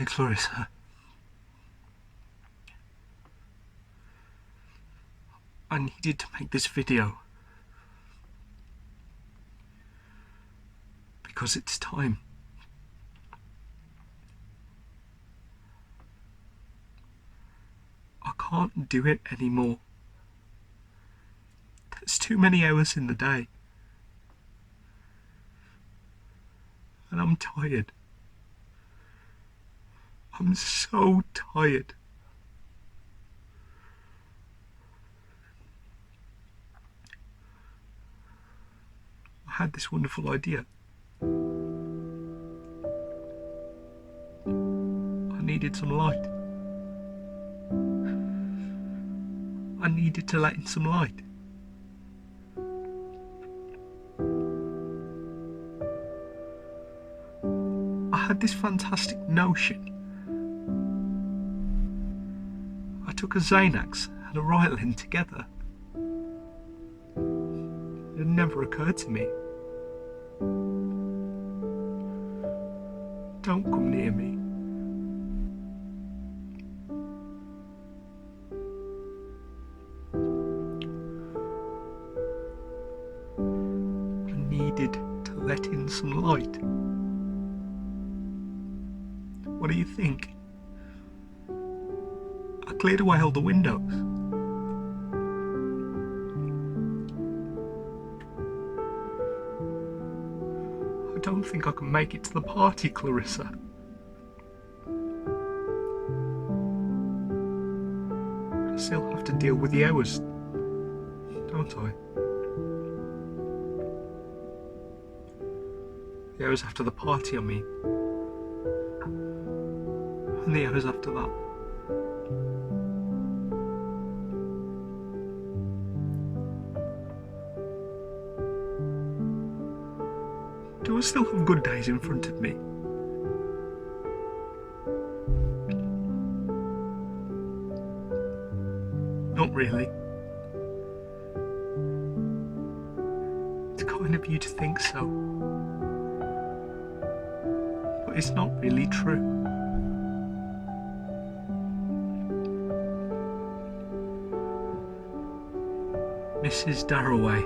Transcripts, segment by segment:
Hey Clarissa, I needed to make this video because it's time. I can't do it anymore. There's too many hours in the day. And I'm tired. I'm so tired. I had this wonderful idea. I needed some light. I needed to let in some light. I had this fantastic notion. I took a Xanax and a Ritalin together. It had never occurred to me. Don't come near me. I needed to let in some light. What do you think? I cleared away all the windows. I don't think I can make it to the party, Clarissa. I still have to deal with the hours, don't I? The hours after the party, I mean. And the hours after that. Do I still have good days in front of me? Not really. It's kind of you to think so. But it's not really true. Mrs. Darroway.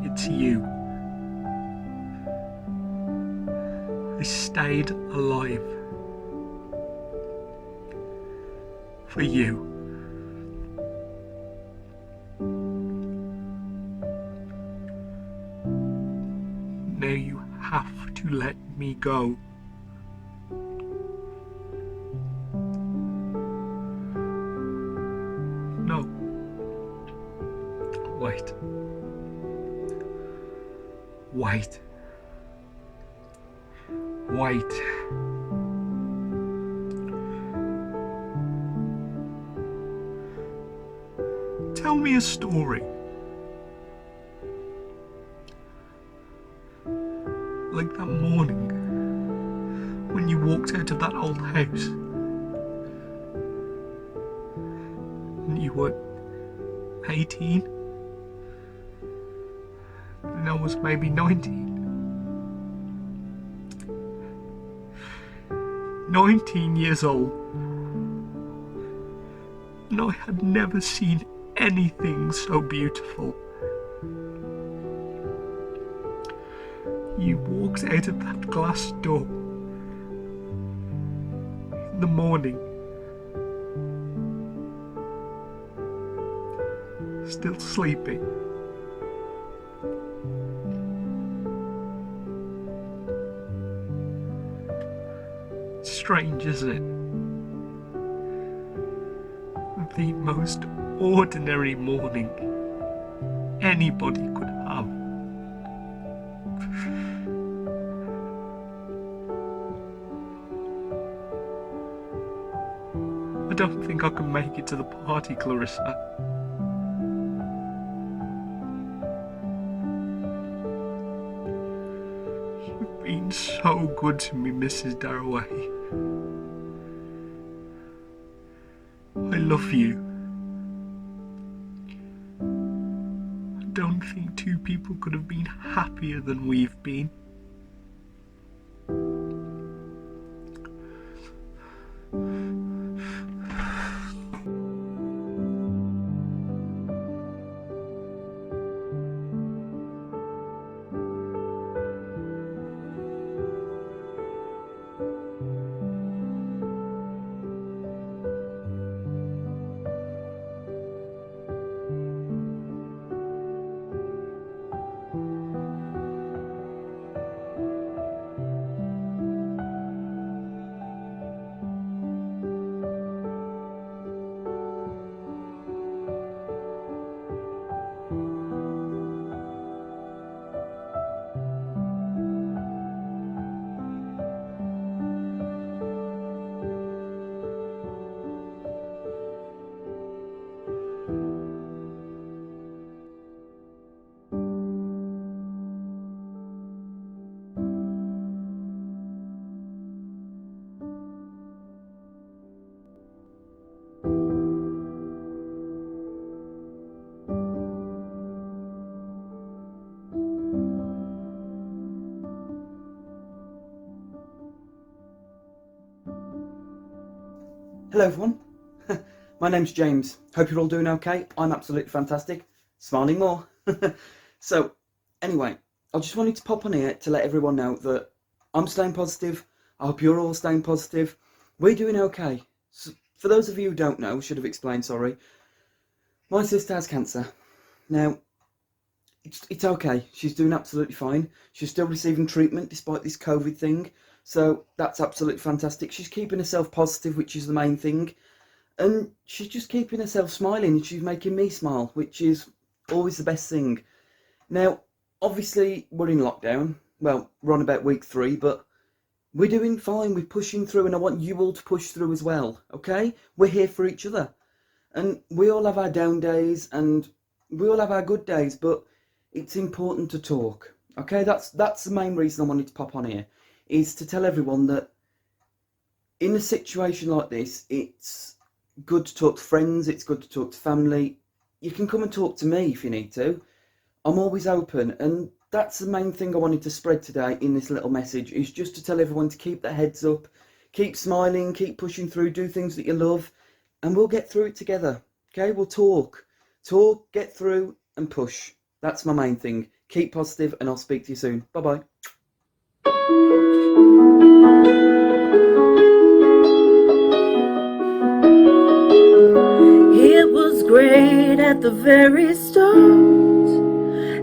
It's you. I stayed alive. For you. Now you have to let me go. No. Wait. Wait. Wait. Tell me a story. Like that morning when you walked out of that old house and you were 18 and I was maybe 19. 19 years old, and I had never seen anything so beautiful. You walked out of that glass door in the morning, still sleeping. Strange, isn't it? The most ordinary morning anybody could have. I don't think I can make it to the party, Clarissa. You've been so good to me, Mrs. Darroway. I love you. I don't think two people could have been happier than we've been. Hello everyone, my name's James. Hope you're all doing okay. I'm absolutely fantastic, smiling more. So anyway, I just wanted to pop on here to let everyone know that I'm staying positive. I hope you're all staying positive. We're doing okay. So, for those of you who don't know, should have explained, sorry. My sister has cancer. Now, it's okay. She's doing absolutely fine. She's still receiving treatment despite this COVID thing. So that's absolutely fantastic. She's keeping herself positive, which is the main thing. And she's just keeping herself smiling, and she's making me smile, which is always the best thing. Now, obviously, we're in lockdown. Well, we're on about week 3, but we're doing fine. We're pushing through, and I want you all to push through as well, okay? We're here for each other. And we all have our down days, and we all have our good days, but it's important to talk, okay? That's the main reason I wanted to pop on here, is to tell everyone that in a situation like this, it's good to talk to friends, it's good to talk to family. You can come and talk to me if you need to. I'm always open, and that's the main thing I wanted to spread today in this little message, is just to tell everyone to keep their heads up, keep smiling, keep pushing through, do things that you love, and we'll get through it together. Okay, we'll talk, get through and push. That's my main thing. Keep positive, and I'll speak to you soon. Bye bye. It was great at the very start,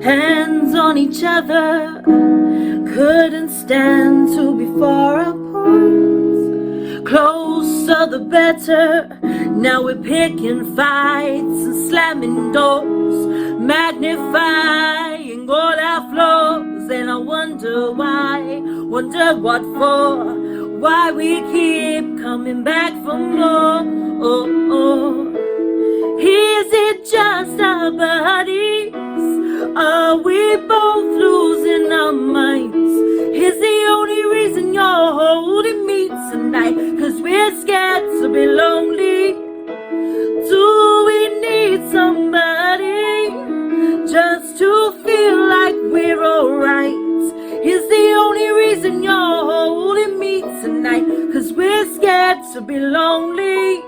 hands on each other, couldn't stand to be far apart, closer the better. Now we're picking fights and slamming doors, magnifying all our flaws. And I wonder why, wonder what for, why we keep coming back for more. Is it just our bodies? Are we both losing our minds? Is the only reason you're holding me tonight 'cause we're scared to be lonely? Do we need somebody just to feel like we're alright? Is the only reason you're holding me tonight 'cause we're scared to be lonely?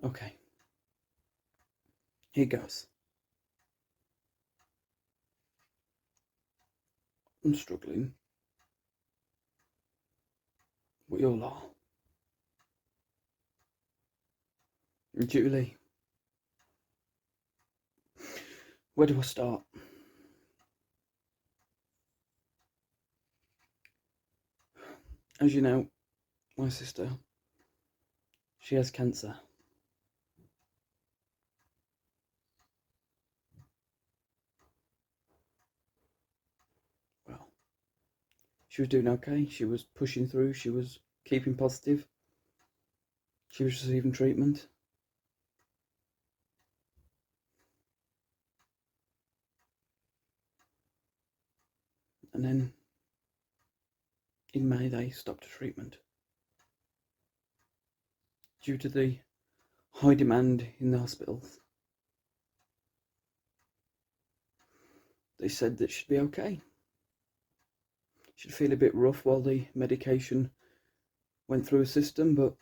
Okay, here goes. I'm struggling. We all are. Julie, where do I start? As you know, my sister, she has cancer. Well, she was doing okay. She was pushing through. She was keeping positive. She was receiving treatment. And then in May, they stopped the treatment due to the high demand in the hospitals. They said that she'd be okay. She'd feel a bit rough while the medication went through her system, but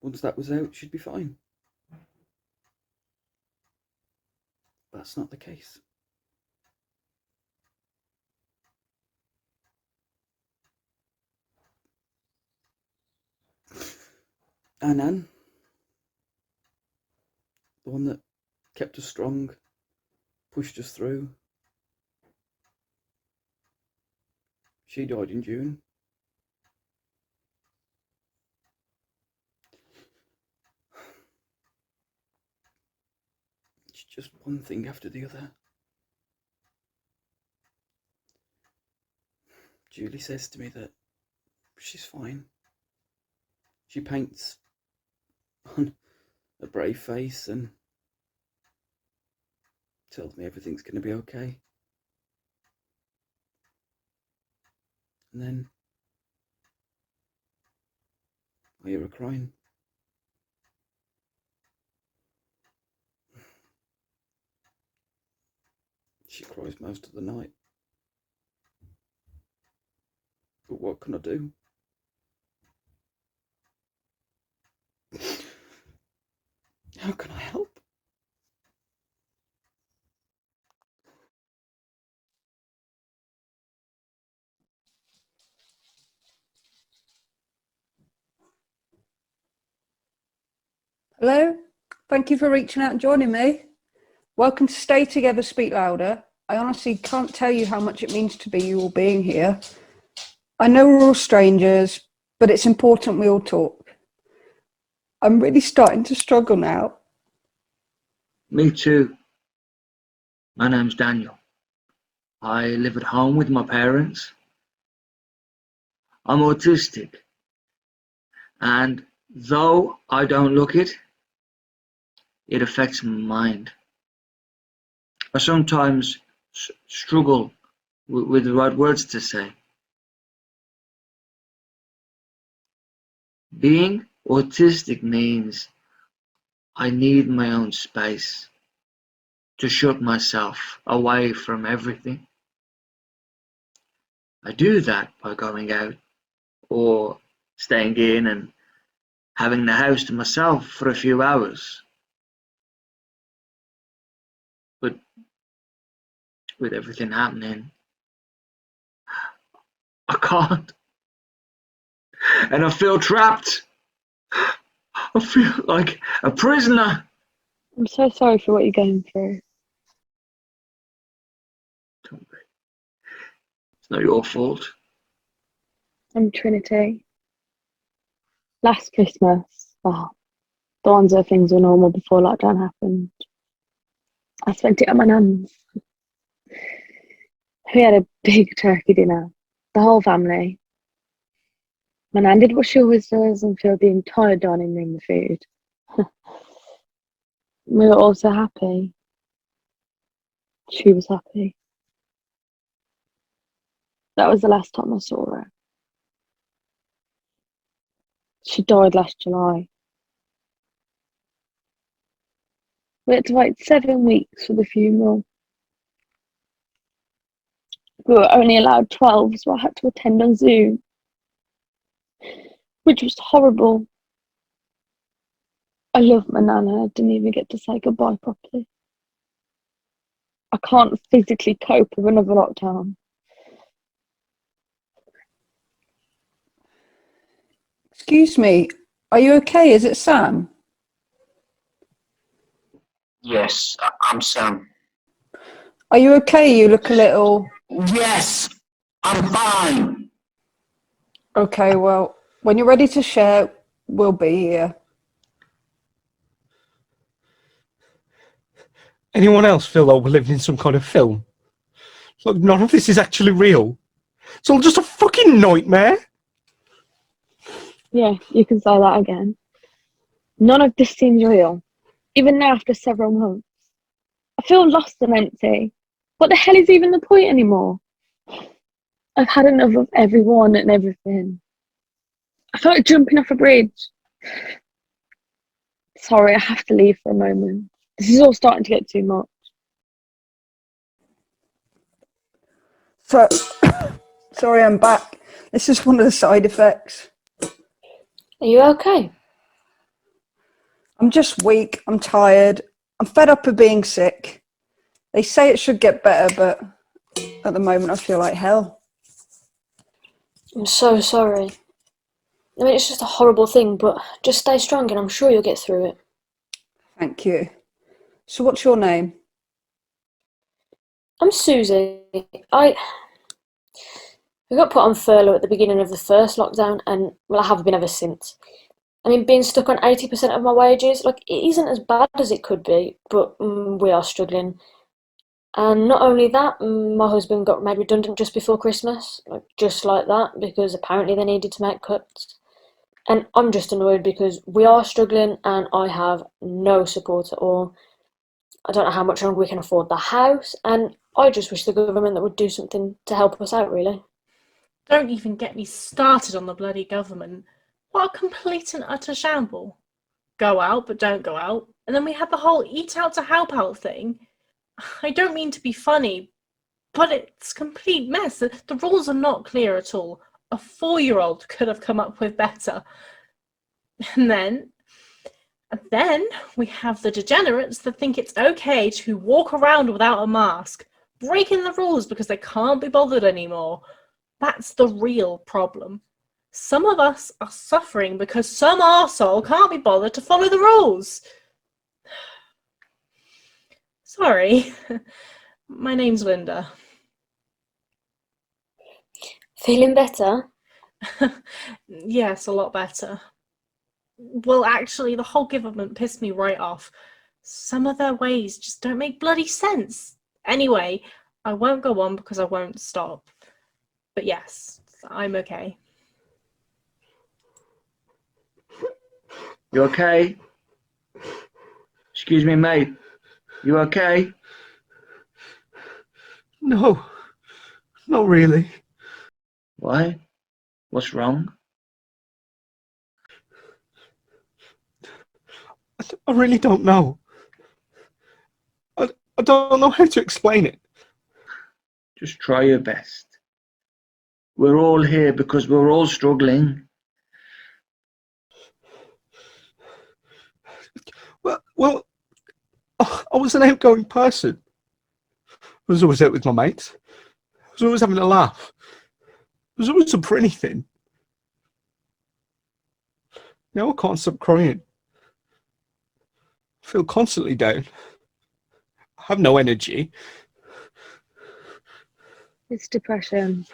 once that was out, she'd be fine. That's not the case. Our Nan, the one that kept us strong, pushed us through, she died in June. It's just one thing after the other. Julie says to me that she's fine. She paints on a brave face and tells me everything's going to be okay. And then I hear her crying. She cries most of the night. But what can I do? How can I help? Hello, thank you for reaching out and joining me. Welcome to Stay Together, Speak Louder. I honestly can't tell you how much it means to be you all being here. I know we're all strangers, but it's important we all talk. I'm really starting to struggle now. Me too. My name's Daniel. I live at home with my parents. I'm autistic, and though I don't look it, it affects my mind. I sometimes struggle with the right words to say. Being autistic means I need my own space to shut myself away from everything. I do that by going out or staying in and having the house to myself for a few hours. But with everything happening, I can't. And I feel trapped. I feel like a prisoner. I'm so sorry for what you're going through. Don't be. It's not your fault. I'm Trinity. Last Christmas, the ones where things were normal before lockdown happened, I spent it at my nan's. We had a big turkey dinner, the whole family. My nan did what she always does and filled the entire dining room with food. We were all so happy. She was happy. That was the last time I saw her. She died last July. We had to wait 7 weeks for the funeral. We were only allowed 12, so I had to attend on Zoom, which was horrible. I love my nana. I didn't even get to say goodbye properly. I can't physically cope with another lockdown. Excuse me, are you okay? Is it Sam? Yes, I'm Sam. Are you okay? You look a little... Yes, I'm fine. Okay, well, when you're ready to share, we'll be here. Anyone else feel like we're living in some kind of film? Look, none of this is actually real. It's all just a fucking nightmare. Yeah, you can say that again. None of this seems real, even now after several months. I feel lost and empty. What the hell is even the point anymore? I've had enough of everyone and everything. I feel like jumping off a bridge. Sorry, I have to leave for a moment. This is all starting to get too much. So, sorry, I'm back. This is one of the side effects. Are you okay? I'm just weak, I'm tired, I'm fed up of being sick. They say it should get better, but at the moment I feel like hell. I'm so sorry. I mean, it's just a horrible thing, but just stay strong and I'm sure you'll get through it. Thank you. So what's your name? I'm Susie. We got put on furlough at the beginning of the first lockdown and, well, I have been ever since. I mean, being stuck on 80% of my wages, like, it isn't as bad as it could be, but we are struggling. And not only that, my husband got made redundant just before Christmas, like, just like that, because apparently they needed to make cuts. And I'm just annoyed because we are struggling and I have no support at all. I don't know how much longer we can afford the house, and I just wish the government that would do something to help us out, really. Don't even get me started on the bloody government. What a complete and utter shamble. Go out, but don't go out. And then we had the whole eat out to help out thing. I don't mean to be funny, but it's complete mess. The rules are not clear at all. A 4-year-old could have come up with better. And then we have the degenerates that think it's okay to walk around without a mask, breaking the rules because they can't be bothered anymore. That's the real problem. Some of us are suffering because some arsehole can't be bothered to follow the rules. Sorry. My name's Linda. Feeling better? Yes, a lot better. Well, actually, the whole government pissed me right off. Some of their ways just don't make bloody sense. Anyway, I won't go on because I won't stop. But yes, I'm okay. You okay? Excuse me, mate. You okay? No, not really. Why? What's wrong? I really don't know. I don't know how to explain it. Just try your best. We're all here because we're all struggling. Well, I was an outgoing person. I was always out with my mates. I was always having a laugh. I was always up for anything. Now I can't stop crying. I feel constantly down. I have no energy. It's depression.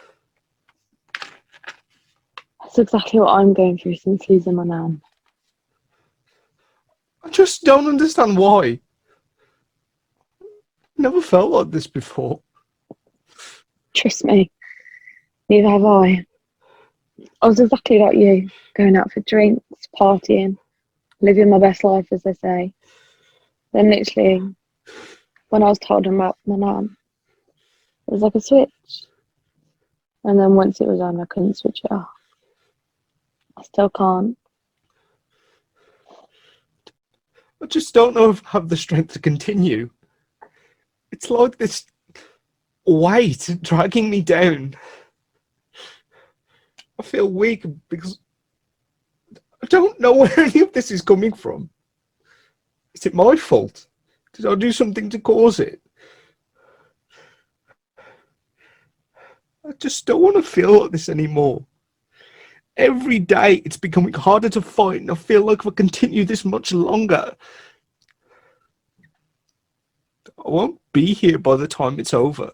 That's exactly what I'm going through since losing my nan. I just don't understand why. Never felt like this before. Trust me, neither have I. I was exactly like you, going out for drinks, partying, living my best life, as they say. Then literally, when I was told about my nan, it was like a switch. And then once it was on, I couldn't switch it off. I still can't. I just don't know if I have the strength to continue. It's like this weight dragging me down. I feel weak because I don't know where any of this is coming from. Is it my fault? Did I do something to cause it? I just don't want to feel like this anymore. Every day it's becoming harder to fight, and I feel like if I continue this much longer, I won't be here by the time it's over.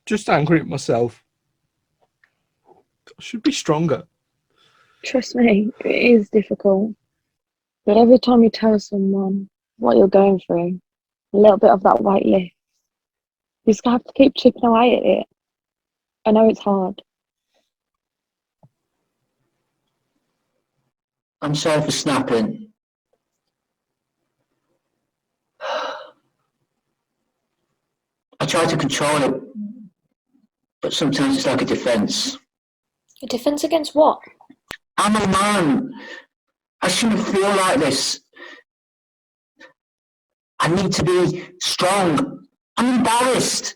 Just angry at myself. I should be stronger. Trust me, it is difficult. But every time you tell someone what you're going through, a little bit of that weight lifts. You just have to keep chipping away at it. I know it's hard. I'm sorry for snapping. I try to control it, but sometimes it's like a defense. A defense against what? I'm a man. I shouldn't feel like this. I need to be strong. I'm embarrassed.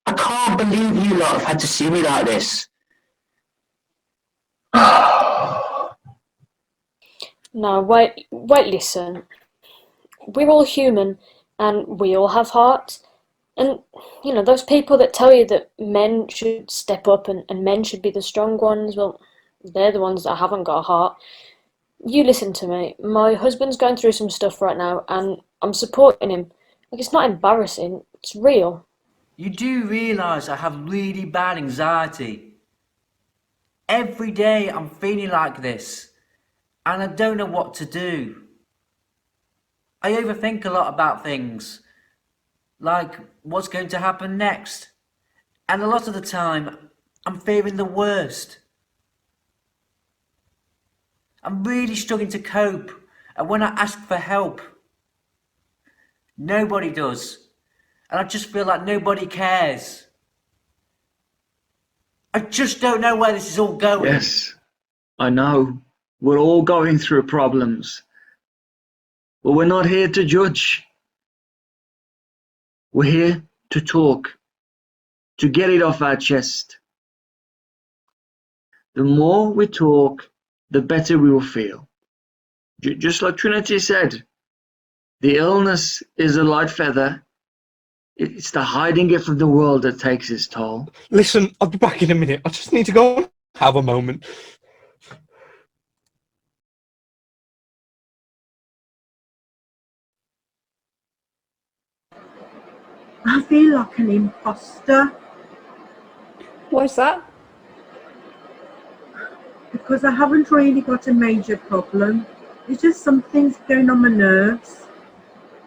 I can't believe you lot have had to see me like this. No, wait, listen. We're all human and we all have hearts. And, you know, those people that tell you that men should step up and men should be the strong ones, well, they're the ones that haven't got a heart. You listen to me. My husband's going through some stuff right now and I'm supporting him. Like, it's not embarrassing, it's real. You do realise I have really bad anxiety. Every day I'm feeling like this, and I don't know what to do. I overthink a lot about things, like what's going to happen next, and a lot of the time I'm fearing the worst. I'm really struggling to cope, and when I ask for help, nobody does. And I just feel like nobody cares. I just don't know where this is all going. Yes, I know. We're all going through problems. But we're not here to judge. We're here to talk, to get it off our chest. The more we talk, the better we will feel. Just like Trinity said, the illness is a light feather. It's the hiding it from the world that takes its toll. Listen, I'll be back in a minute. I just need to go and have a moment. I feel like an imposter Why's that? because I haven't really got a major problem. It's just something's going on my nerves.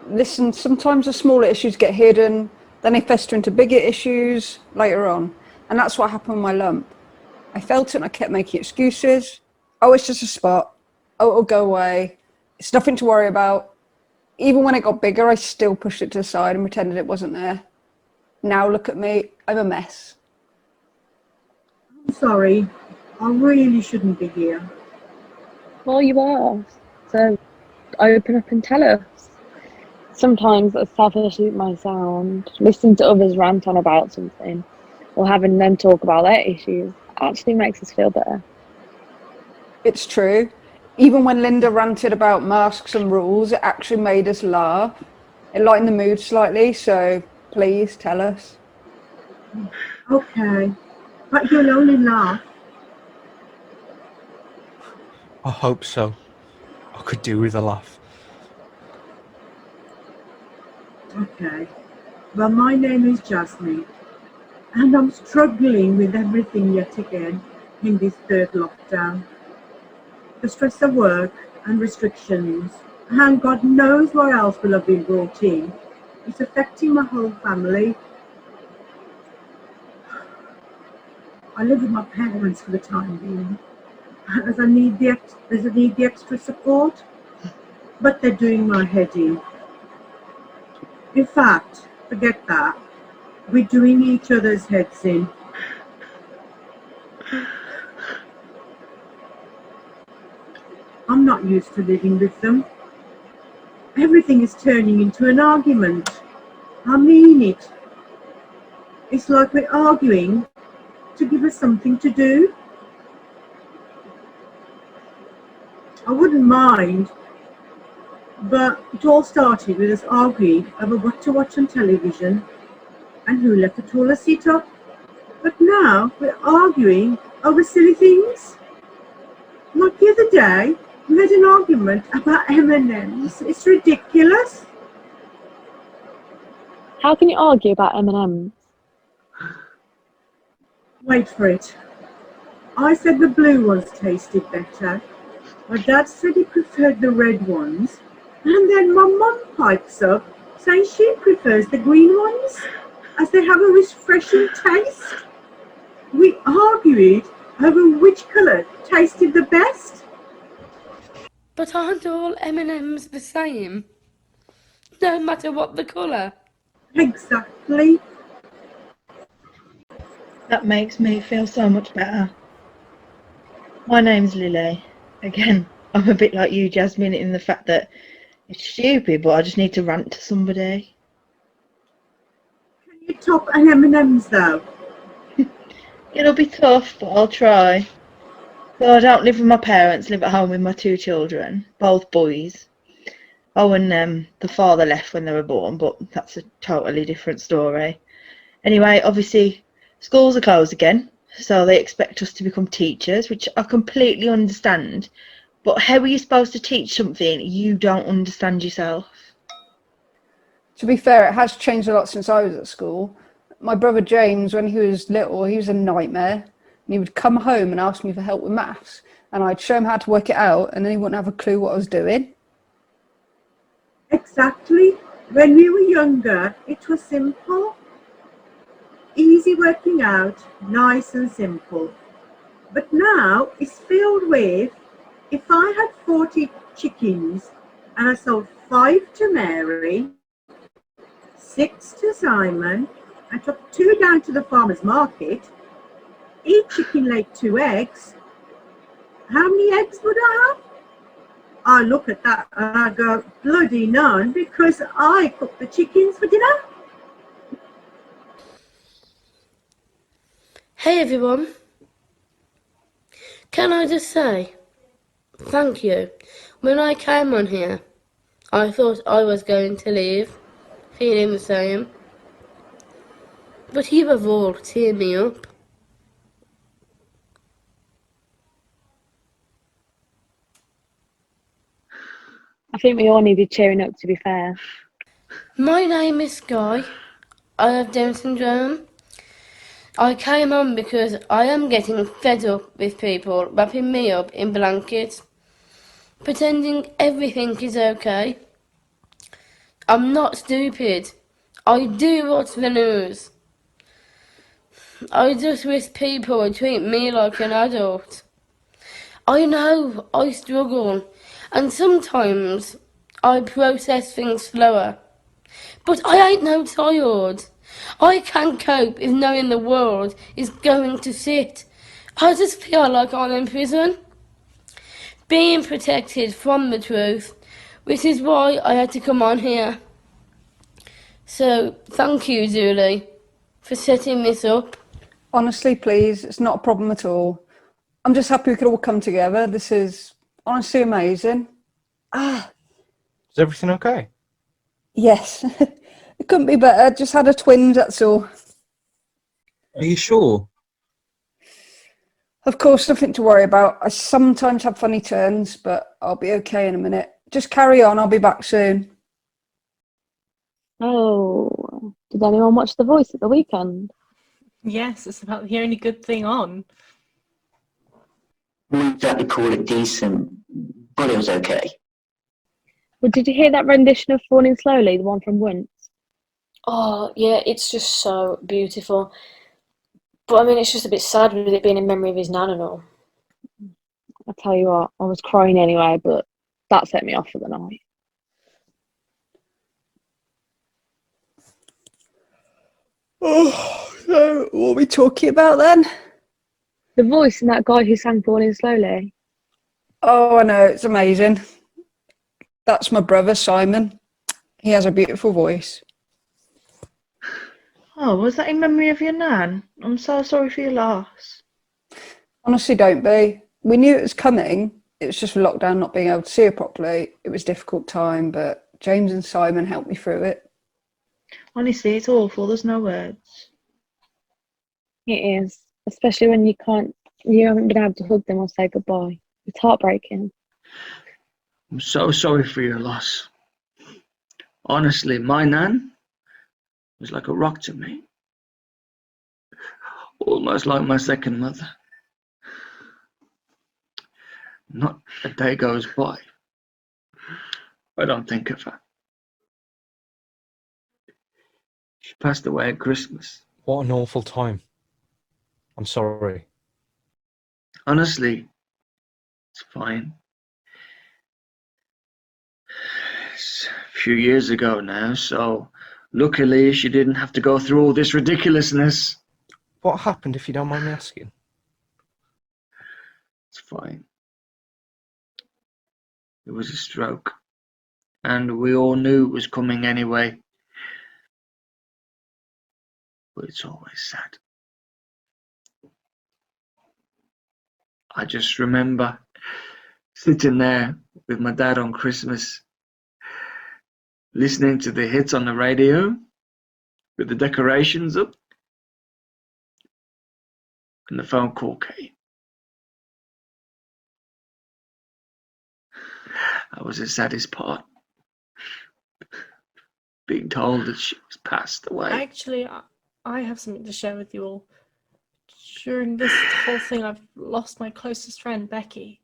Listen, sometimes the smaller issues get hidden, then they fester into bigger issues later on. And that's what happened with my lump. I felt it and I kept making excuses. Oh, it's just a spot. Oh, it'll go away. It's nothing to worry about. Even when it got bigger, I still pushed it to the side and pretended it wasn't there. Now look at me, I'm a mess. I'm sorry, I really shouldn't be here. Well, you are. So open up and tell us. Sometimes, as selfish as it might sound, listening to others rant on about something or having them talk about their issues actually makes us feel better. It's true. Even when Linda ranted about masks and rules, it actually made us laugh. It lightened the mood slightly, so please tell us. Okay, but you'll only laugh. I hope so. I could do with a laugh. Okay, well, my name is Jasmine, and I'm struggling with everything yet again in this third lockdown. The stress of work and restrictions, and God knows what else will have been brought in, is affecting my whole family. I live with my parents for the time being, as I need the extra support, but they're doing my head in. In fact, forget that. We're doing each other's heads in. I'm not used to living with them. Everything is turning into an argument. I mean it. It's like we're arguing to give us something to do. I wouldn't mind, but it all started with us arguing over what to watch on television and who left the taller seat up. But now we're arguing over silly things. Like the other day, we had an argument about M&Ms. It's ridiculous. How can you argue about M&Ms? Wait for it. I said the blue ones tasted better. My dad said he preferred the red ones. And then my mum pipes up saying she prefers the green ones as they have a refreshing taste. We argued over which colour tasted the best. But aren't all M&Ms the same? No matter what the colour. Exactly. That makes me feel so much better. My name's Lily. Again, I'm a bit like you, Jasmine, in the fact that it's stupid, but I just need to rant to somebody. Can you top an M&Ms though? It'll be tough, but I'll try. So I don't live with my parents, live at home with my two children, both boys. Oh, and the father left when they were born, but that's a totally different story. Anyway, obviously, schools are closed again, so they expect us to become teachers, which I completely understand. But how are you supposed to teach something you don't understand yourself? To be fair, it has changed a lot since I was at school. My brother James, when he was little, he was a nightmare. And he would come home and ask me for help with maths. And I'd show him how to work it out, and then he wouldn't have a clue what I was doing. Exactly. When we were younger, it was simple. Easy working out, nice and simple. But now it's filled with, if I had 40 chickens and I sold 5 to Mary, 6 to Simon, and took 2 down to the farmer's market, each chicken laid 2 eggs, how many eggs would I have? I look at that and I go, bloody none, because I cooked the chickens for dinner. Hey everyone. Can I just say thank you? When I came on here, I thought I was going to leave, feeling the same. But you have all cheered me up. I think we all needed cheering up, to be fair. My name is Guy. I have Down syndrome. I came on because I am getting fed up with people wrapping me up in blankets, pretending everything is okay. I'm not stupid. I do watch the news. I just wish people would treat me like an adult. I know I struggle, and sometimes I process things slower. But I ain't no child. I can cope with knowing the world is going to shit. I just feel like I'm in prison, being protected from the truth, which is why I had to come on here. So, thank you, Julie, for setting this up. Honestly, please, it's not a problem at all. I'm just happy we could all come together. This is honestly amazing. Is everything okay? Yes, it couldn't be better. Just had a twinge, that's all. Are you sure? Of course, nothing to worry about. I sometimes have funny turns, but I'll be okay in a minute. Just carry on, I'll be back soon. Oh, did anyone watch The Voice at the weekend? Yes, it's about the only good thing on. Wouldn't exactly call it decent, but it was okay. Well, did you hear that rendition of Falling Slowly, the one from Once? Oh, yeah, it's just so beautiful. But I mean, it's just a bit sad with it being in memory of his nan and all. I tell you what, I was crying anyway, but that set me off for the night. Oh, so what are we talking about then? The Voice and that guy who sang Falling Slowly. Oh, I know, it's amazing. That's my brother, Simon. He has a beautiful voice. Oh, was that in memory of your nan? I'm so sorry for your loss. Honestly, don't be. We knew it was coming. It was just for lockdown, not being able to see her properly. It was a difficult time, but James and Simon helped me through it. Honestly, it's awful. There's no words. It is, especially when you haven't been able to hug them or say goodbye. It's heartbreaking. I'm so sorry for your loss. Honestly, my nan was like a rock to me. Almost like my second mother. Not a day goes by I don't think of her. She passed away at Christmas. What an awful time. I'm sorry. Honestly, it's fine. It's a few years ago now, so luckily she didn't have to go through all this ridiculousness. What happened, if you don't mind me asking? It's fine. It was a stroke, and we all knew it was coming anyway. But it's always sad. I just remember sitting there with my dad on Christmas, listening to the hits on the radio, with the decorations up, and the phone call came. That was the saddest part. Being told that she was passed away. Actually, I have something to share with you all. During this whole thing, I've lost my closest friend, Becky.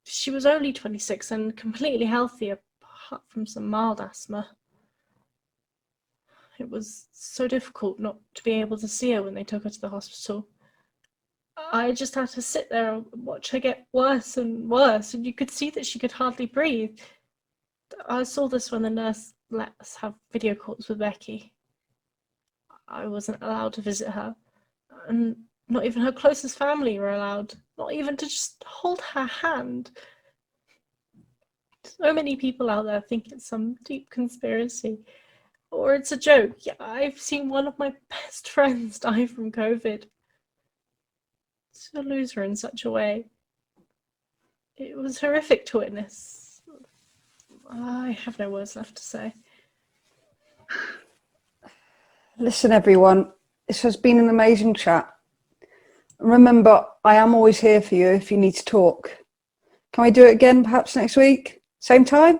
She was only 26 and completely healthy, apart from some mild asthma. It was so difficult not to be able to see her when they took her to the hospital. I just had to sit there and watch her get worse and worse, and you could see that she could hardly breathe. I saw this when the nurse let us have video calls with Becky. I wasn't allowed to visit her, and not even her closest family were allowed, not even to just hold her hand. So many people out there think it's some deep conspiracy or it's a joke. Yeah, I've seen one of my best friends die from COVID. To lose her in such a way. It was horrific to witness. I have no words left to say. Listen, everyone, this has been an amazing chat. Remember, I am always here for you if you need to talk. Can we do it again perhaps next week? Same time?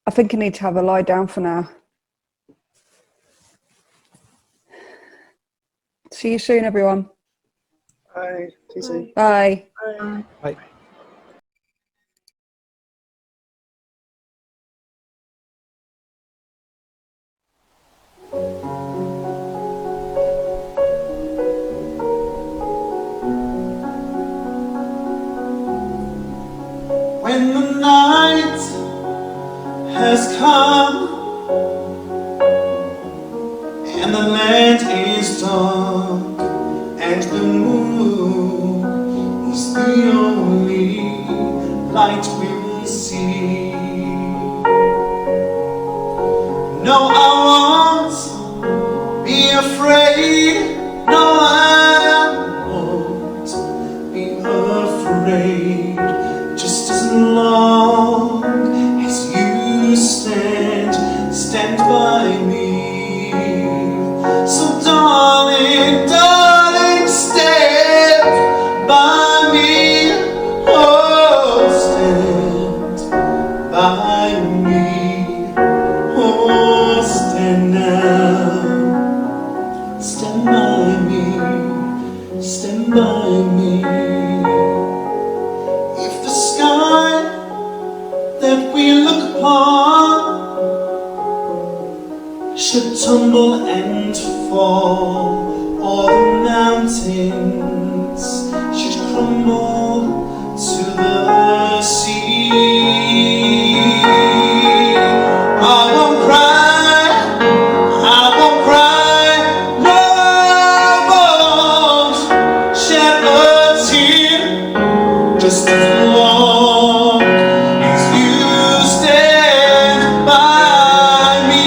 I think I need to have a lie down for now. See you soon, everyone. Bye. See you soon. Bye. Bye. When the night has come and the land is dark and the moon is the only light we'll see. No, I won't be afraid. No, I won't be afraid. Just as long as you stand by me. So darling, darling, stand by me. Oh, stand by me. Oh, stand now. Stand by me. Stand by me. If the sky that we look upon should tumble and fall, or the mountains should crumble to the sea, I won't cry, I won't cry, no, I won't shed a tear. Just as long as you stand by me.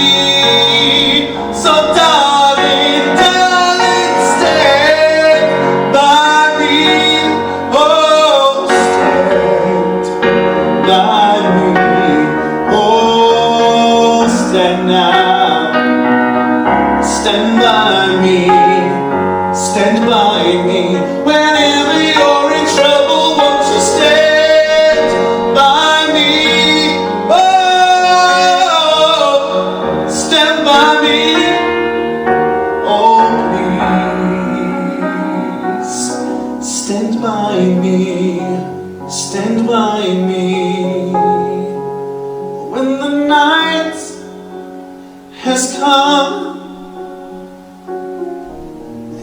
So darling, darling, stand by me. Oh, stand by me. Oh, stand now. Stand by me. Stand by me. Whenever you're in trouble, won't you stand by me? Oh, stand by me. Oh, please, stand by me. Stand by me. When the night has come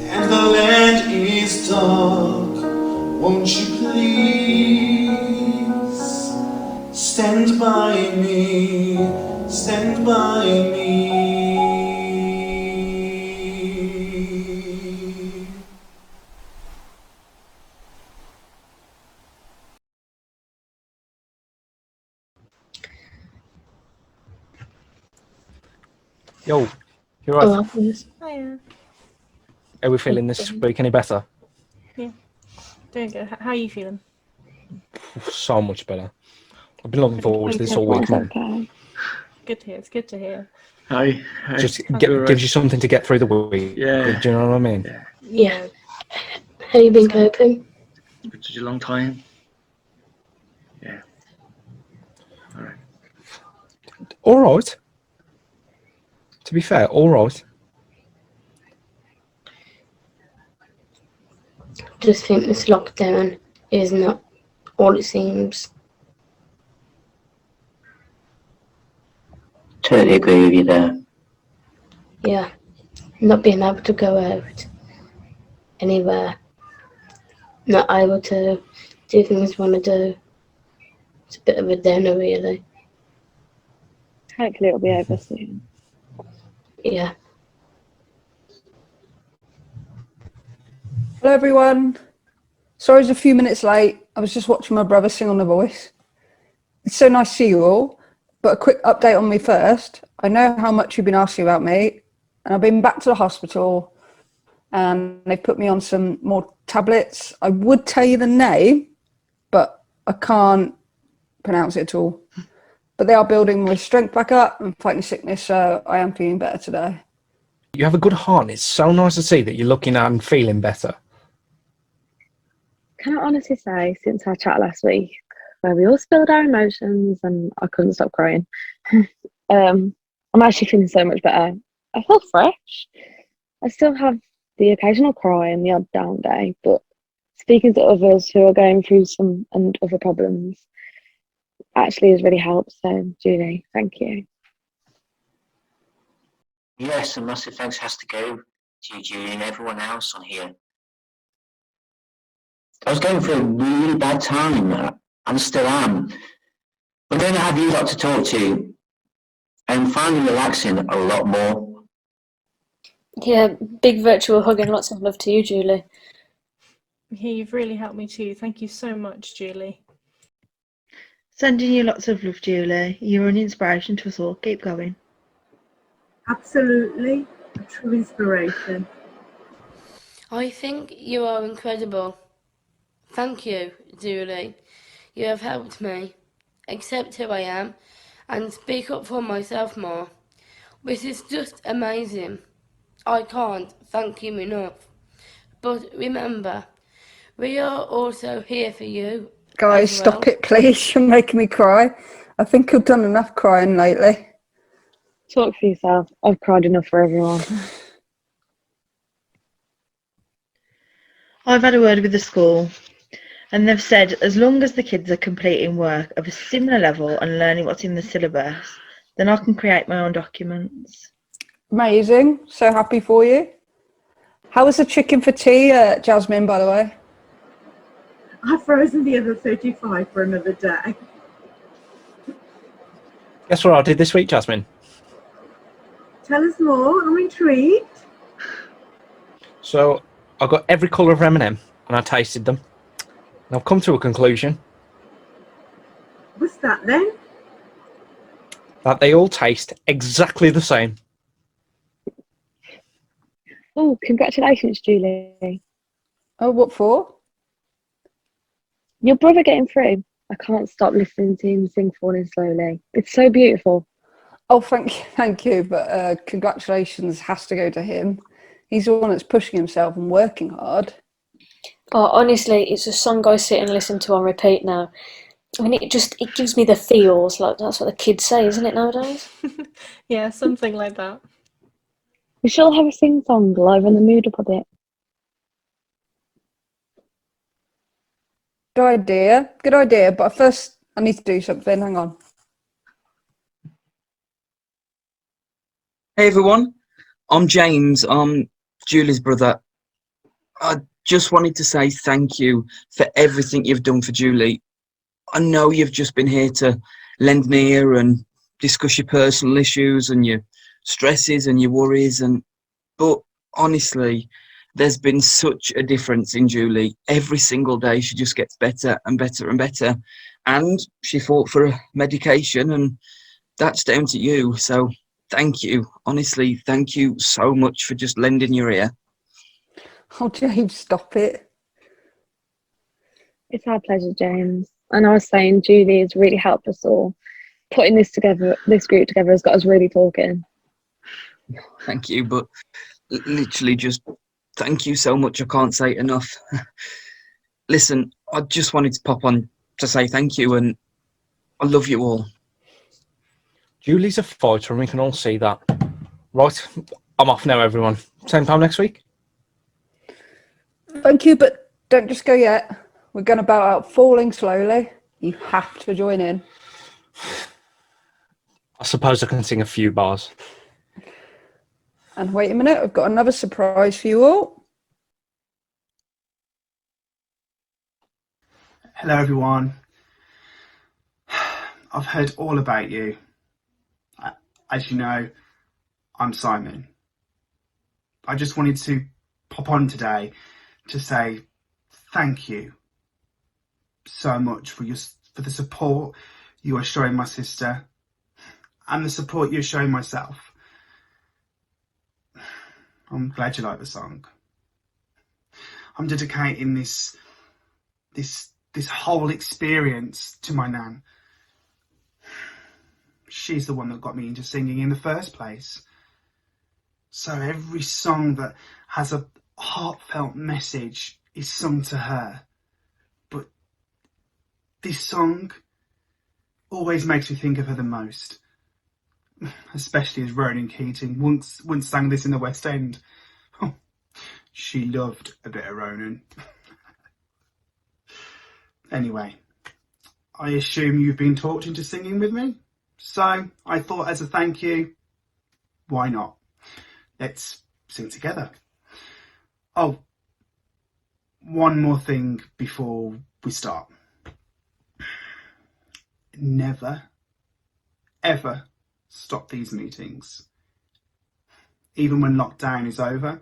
and the land is dark, won't you please stand by me, stand by me. Yo, you right? Oh, yes. Hiya. Are we feeling this week any better? Yeah. Doing good. How are you feeling? So much better. I've been looking forward to this all week, man. Good to hear. It's good to hear. Hi. Just You alright? gives you something to get through the week. Yeah. Do you know what I mean? Yeah. How you been coping? It's been such a long time. Yeah. Alright. All right. To be fair, all right. Just think this lockdown is not all it seems. Totally agree with you there. Yeah, not being able to go out anywhere, not able to do things I want to do. It's a bit of a downer, really. Hopefully it'll be over soon. Yeah. Hello, everyone. Sorry I was a few minutes late. I was just watching my brother sing on The Voice. It's so nice to see you all. But a quick update on me first. I know how much you've been asking about me, and I've been back to the hospital, and they've put me on some more tablets. I would tell you the name, but I can't pronounce it at all. But they are building my strength back up and fighting sickness, so I am feeling better today. You have a good heart, and it's so nice to see that you're looking and feeling better. Can I honestly say, since our chat last week, where we all spilled our emotions and I couldn't stop crying, I'm actually feeling so much better. I feel fresh. I still have the occasional cry and the odd down day, but speaking to others who are going through some and other problems actually has really helped. So, Julie, thank you. Yes, a massive thanks has to go to you, Julie, and everyone else on here. I was going through a really bad time, and still am. But then I have you lot to talk to, and finally relaxing a lot more. Yeah, big virtual hug and lots of love to you, Julie. Yeah, you've really helped me too. Thank you so much, Julie. Sending you lots of love, Julie. You're an inspiration to us all. Keep going. Absolutely, a true inspiration. I think you are incredible. Thank you, Julie. You have helped me accept who I am and speak up for myself more. This is just amazing. I can't thank you enough. But remember, we are also here for you. Guys, as well. stop it, please. You're making me cry. I think I've done enough crying lately. Talk for yourself. I've cried enough for everyone. I've had a word with the school, and they've said as long as the kids are completing work of a similar level and learning what's in the syllabus, then I can create my own documents. Amazing. So happy for you. How was the chicken for tea, Jasmine, by the way? I've frozen the other 35 for another day. Guess what I did this week, Jasmine? Tell us more, I'm intrigued. So I got every colour of M&M and I tasted them. And I've come to a conclusion What's that then? that they all taste exactly the same. Oh, congratulations, Julie. Oh, what for? Your brother getting through. I can't stop listening to him sing Falling Slowly. It's so beautiful. Oh, thank you. But congratulations has to go to him. He's the one that's pushing himself and working hard. Oh, honestly, it's a song I sit and listen to on repeat now. I mean, it gives me the feels, like that's what the kids say, isn't it, nowadays? Yeah, something like that. We shall have a sing-song, liven the mood up a bit. Good idea. But first, I need to do something. Hang on. Hey everyone, I'm James. I'm Julie's brother. I just wanted to say thank you for everything you've done for Julie. I know you've just been here to lend an ear and discuss your personal issues and your stresses and your worries, but honestly, there's been such a difference in Julie. Every single day she just gets better and better and better. And she fought for a medication, and that's down to you. So thank you. Honestly, thank you so much for just lending your ear. Oh, James, stop it. It's our pleasure, James. And I was saying, Julie has really helped us all. Putting this group together has got us really talking. Thank you, but literally just thank you so much. I can't say it enough. Listen, I just wanted to pop on to say thank you, and I love you all. Julie's a fighter and we can all see that. Right, I'm off now, everyone. Same time next week? Thank you, but don't just go yet. We're going to bow out Falling Slowly. You have to join in. I suppose I can sing a few bars. And wait a minute, I've got another surprise for you all. Hello everyone. I've heard all about you. As you know, I'm Simon. I just wanted to pop on today to say thank you so much for the support you are showing my sister and the support you're showing myself. I'm glad you like the song. I'm dedicating this whole experience to my nan. She's the one that got me into singing in the first place. So every song that has a heartfelt message is sung to her. But this song always makes me think of her the most. Especially as Ronan Keating once sang this in the West End. Oh, she loved a bit of Ronan. Anyway, I assume you've been talked into singing with me? So I thought, as a thank you, why not? Let's sing together. Oh, one more thing before we start. Never, ever stop these meetings. Even when lockdown is over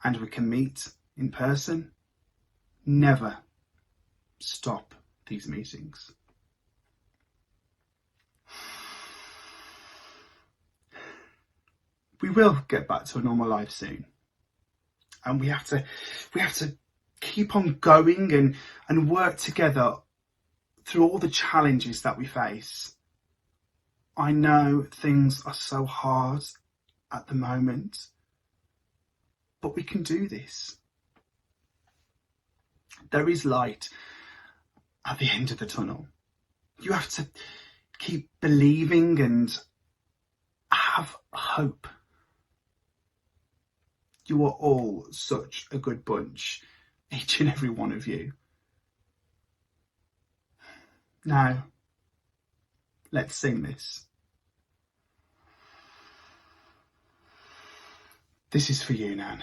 and we can meet in person, never stop these meetings. We will get back to a normal life soon. And we have to keep on going and work together through all the challenges that we face. I know things are so hard at the moment, but we can do this. There is light at the end of the tunnel. You have to keep believing and have hope. You are all such a good bunch, each and every one of you. Now, let's sing this. This is for you, Nan.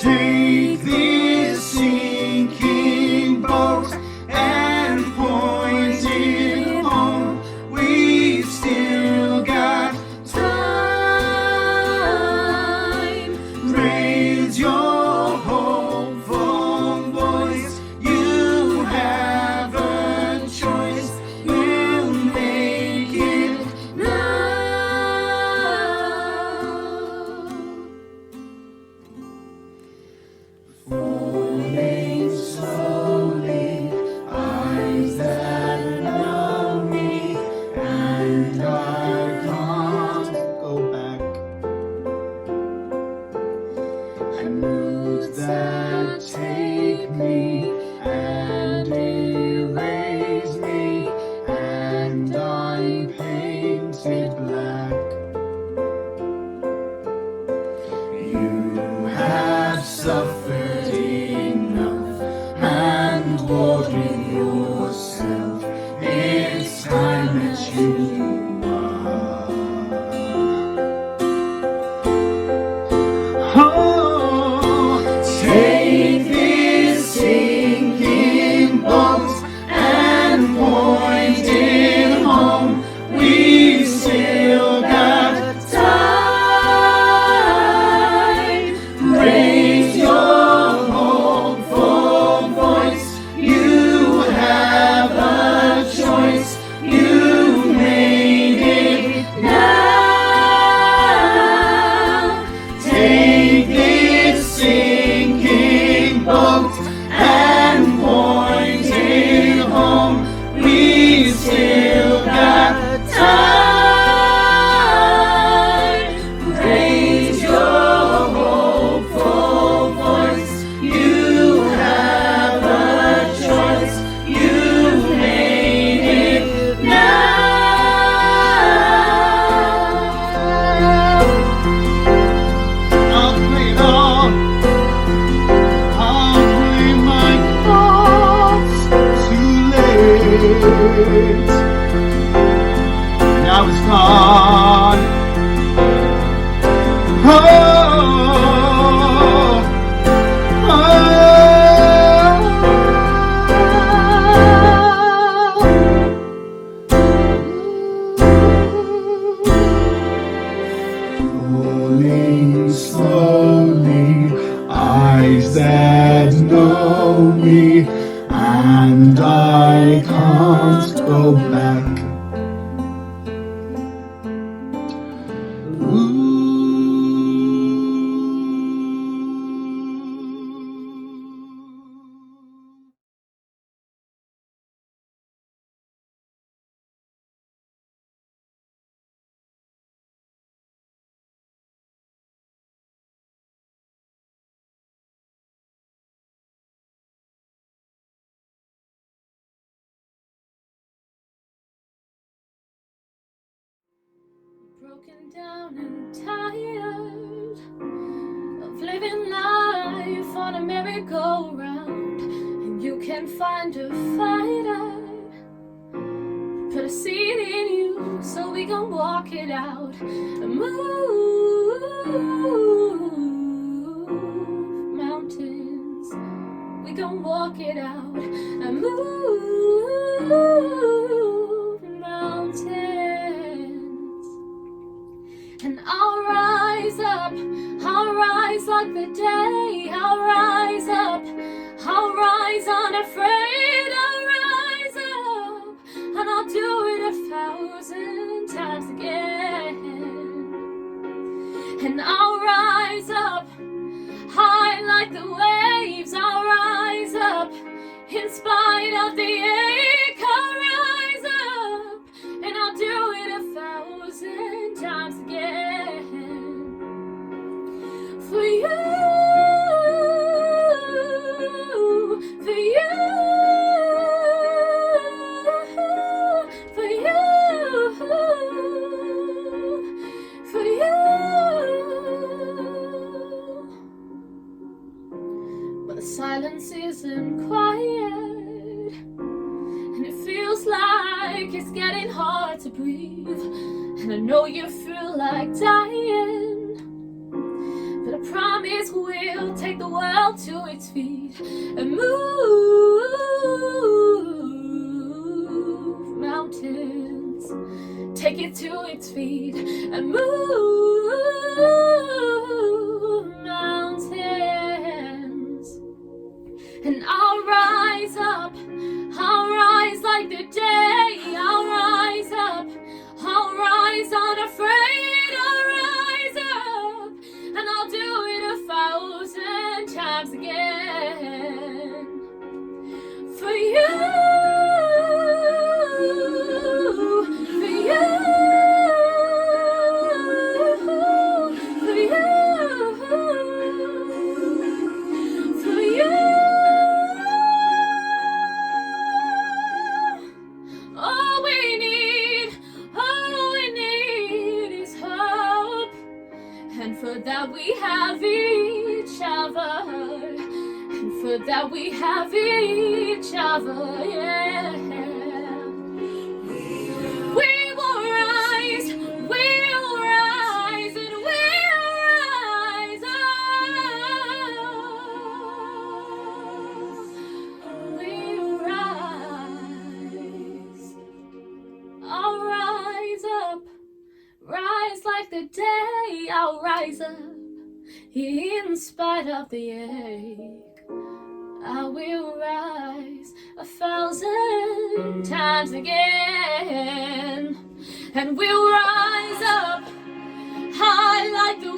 Take this sinking boat and point it home. We've still got time. Raise your hopeful voice. You have a choice. We'll make it now. Falling slowly, eyes that know me, and I can't go back. And moods that take me and erase me, and I'm painted black. You have suffered enough and walked with yourself. It's time that you are. Oh, take this sinking boat and point it home. We've still got time. Raise your hopeful voice. You have a Now it's gone. Oh, falling slowly, eyes that know me, and I can't go back. Broken down and tired of living life on a merry-go-round, and you can find a fighter, put a seed in you so we can walk it out and move mountains. We can walk it out and move mountains. And I'll rise up, I'll rise like the day, I'll rise up, I'll rise unafraid, I'll rise up, and I'll do it 1,000 times again. And I'll rise up, high like the waves, I'll rise up, in spite of the ache, I'll rise up, and I'll do it 1,000 times again. For you, for you, for you, for you. But the silence isn't quiet, and it feels like it's getting hard to breathe. And I know you feel like dying, but I promise we'll take the world to its feet and move mountains. Take it to its feet and move mountains. And I'll rise up, I'll rise like the day, I'll rise up, I'll rise unafraid, I'll rise up, and I'll do it 1,000 times again. For you, for you, for you, for you. All we need is hope, and for that we have each other, and for that we have each other, yeah. We will rise, and we'll rise up. We'll rise. I'll rise up, rise like the day, I'll rise up, in spite of the ache. I will rise 1,000 times again, and we'll rise up, high like the